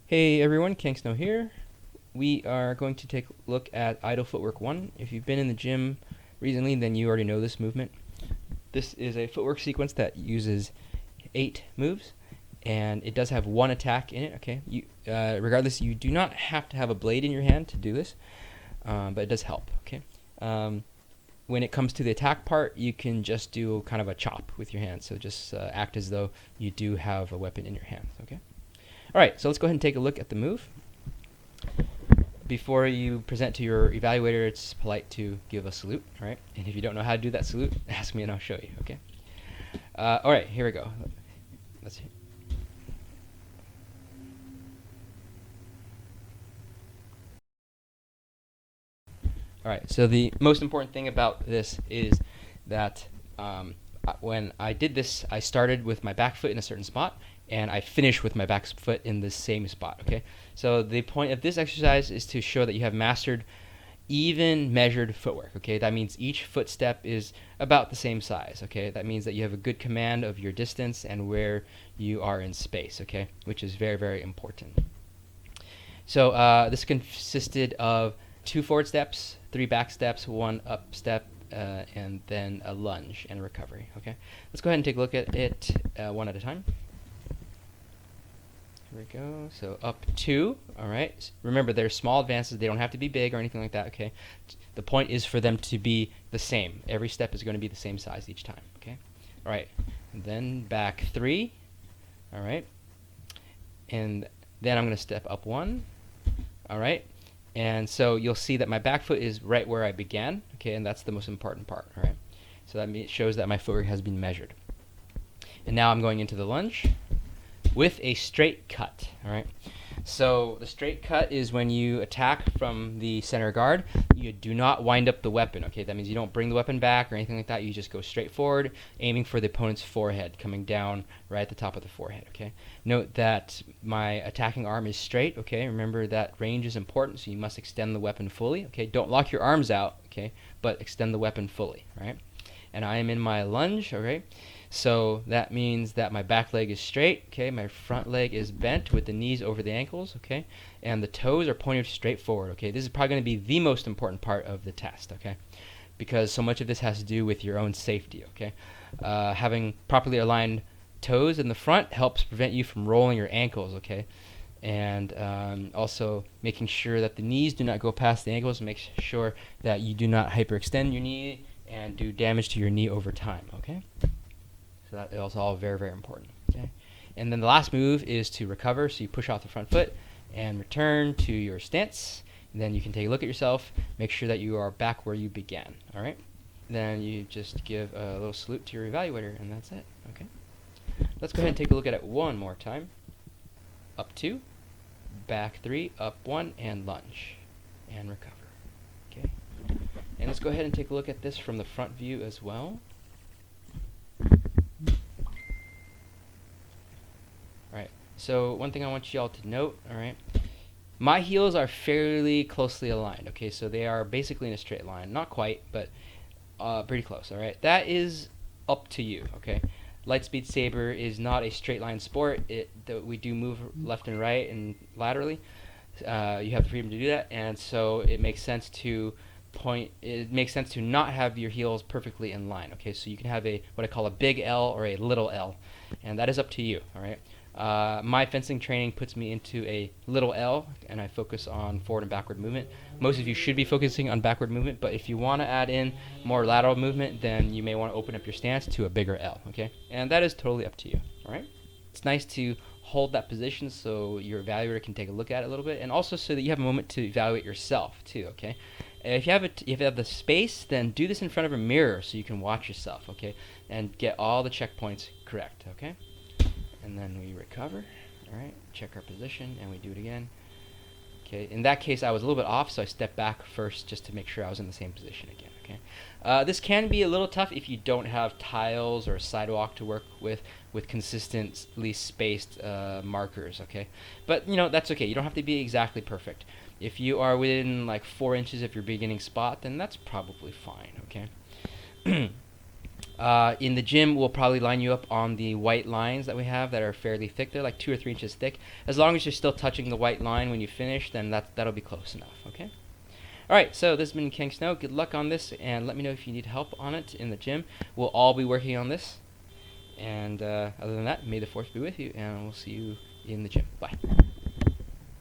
Hey everyone, Kank Snow here. We are going to take a look at idle footwork 1. If you've been in the gym recently, then you already know this movement. This is a footwork sequence that uses 8 moves, and it does have one attack in it. Okay, regardless, you do not have to have a blade in your hand to do this, but it does help. Okay, when it comes to the attack part, you can just do kind of a chop with your hand. So just act as though you do have a weapon in your hand. Okay. All right, so let's go ahead and take a look at the move. Before you present to your evaluator, it's polite to give a salute, all right? And if you don't know how to do that salute, ask me and I'll show you, okay? All right, here we go. Let's see. All right, so the most important thing about this is that when I did this, I started with my back foot in a certain spot, and I finish with my back foot in the same spot, okay? So the point of this exercise is to show that you have mastered even measured footwork, okay? That means each footstep is about the same size, okay? That means that you have a good command of your distance and where you are in space, okay? Which is very, very important. So this consisted of 2 forward steps, 3 back steps, 1 up step, and then a lunge and a recovery, okay? Let's go ahead and take a look at it one at a time. Here we go. So up 2, all right. Remember, they're small advances. They don't have to be big or anything like that, okay? The point is for them to be the same. Every step is going to be the same size each time, okay? All right. And then back 3, all right. And then I'm going to step up 1, all right. And so you'll see that my back foot is right where I began, okay, and that's the most important part, all right? So that shows that my footwork has been measured. And now I'm going into the lunge with a straight cut, all right? So the straight cut is when you attack from the center guard. You do not wind up the weapon, okay? That means you don't bring the weapon back or anything like that. You just go straight forward, aiming for the opponent's forehead, coming down right at the top of the forehead, okay? Note that my attacking arm is straight, okay? Remember that range is important, so you must extend the weapon fully, okay? Don't lock your arms out, okay? But extend the weapon fully, right? And I am in my lunge, okay? So that means that my back leg is straight, okay? My front leg is bent with the knees over the ankles, okay? And the toes are pointed straight forward, okay? This is probably going to be the most important part of the test, okay? Because so much of this has to do with your own safety, okay? Having properly aligned toes in the front helps prevent you from rolling your ankles, okay? And also making sure that the knees do not go past the ankles makes sure that you do not hyperextend your knee and do damage to your knee over time, okay? So that is all very, very important, okay? And then the last move is to recover. So you push off the front foot and return to your stance. And then you can take a look at yourself, make sure that you are back where you began, all right? Then you just give a little salute to your evaluator, and that's it, okay? Let's go ahead and take a look at it one more time. Up 2, back 3, up 1, and lunge, and recover, okay? And let's go ahead and take a look at this from the front view as well. Alright, so one thing I want you all to note, alright, my heels are fairly closely aligned, okay, so they are basically in a straight line. Not quite, but pretty close, alright? That is up to you, okay? Lightspeed Saber is not a straight line sport. We do move left and right and laterally. You have the freedom to do that, and so it makes sense to not have your heels perfectly in line, okay? So you can have what I call a big L or a little L, and that is up to you, alright? My fencing training puts me into a little L, and I focus on forward and backward movement. Most of you should be focusing on backward movement, but if you want to add in more lateral movement, then you may want to open up your stance to a bigger L, okay? And that is totally up to you, all right? It's nice to hold that position so your evaluator can take a look at it a little bit, and also so that you have a moment to evaluate yourself too, okay? If you have the space, then do this in front of a mirror so you can watch yourself, okay? And get all the checkpoints correct, okay? And then we recover, all right, check our position, and we do it again. Okay, in that case, I was a little bit off, so I stepped back first just to make sure I was in the same position again, okay? This can be a little tough if you don't have tiles or a sidewalk to work with consistently spaced markers, okay? But, you know, that's okay. You don't have to be exactly perfect. If you are within, like, 4 inches of your beginning spot, then that's probably fine, okay? In the gym, we'll probably line you up on the white lines that we have that are fairly thick. They're like 2 or 3 inches thick. As long as you're still touching the white line when you finish, then that'll be close enough, okay? All right, so this has been King Snow. Good luck on this, and let me know if you need help on it in the gym. We'll all be working on this. And other than that, may the force be with you, and we'll see you in the gym. Bye.